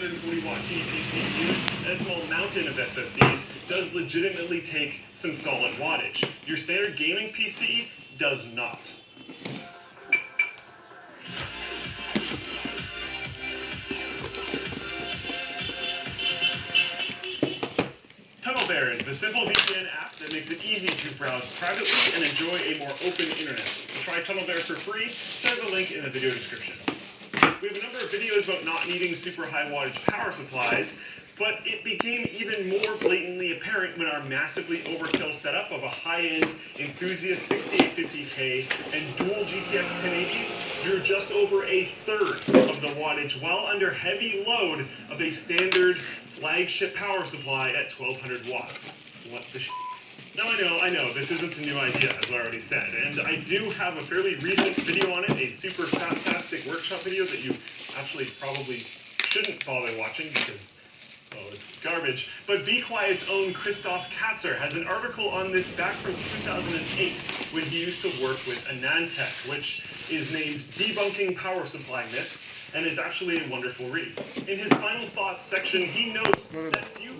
140-watt TDP CPUs and a small mountain of SSDs does legitimately take some solid wattage. Your standard gaming PC does not. TunnelBear is the simple VPN app that makes it easy to browse privately and enjoy a more open internet. To try TunnelBear for free, check the link in the video description. We have a number of videos about not needing super high wattage power supplies, but it became even more blatantly apparent when our massively overkill setup of a high-end enthusiast 6850K and dual GTX 1080s drew just over a third of the wattage while under heavy load of a standard flagship power supply at 1200 watts. What the Now I know, this isn't a new idea, as I already said, and I do have a fairly recent video on it, a super fantastic workshop video that you actually probably shouldn't bother watching because, well, it's garbage. But Be Quiet's own Christoph Katzer has an article on this back from 2008 when he used to work with Anantech, which is named Debunking Power Supply Myths, and is actually a wonderful read. In his final thoughts section, he notes that few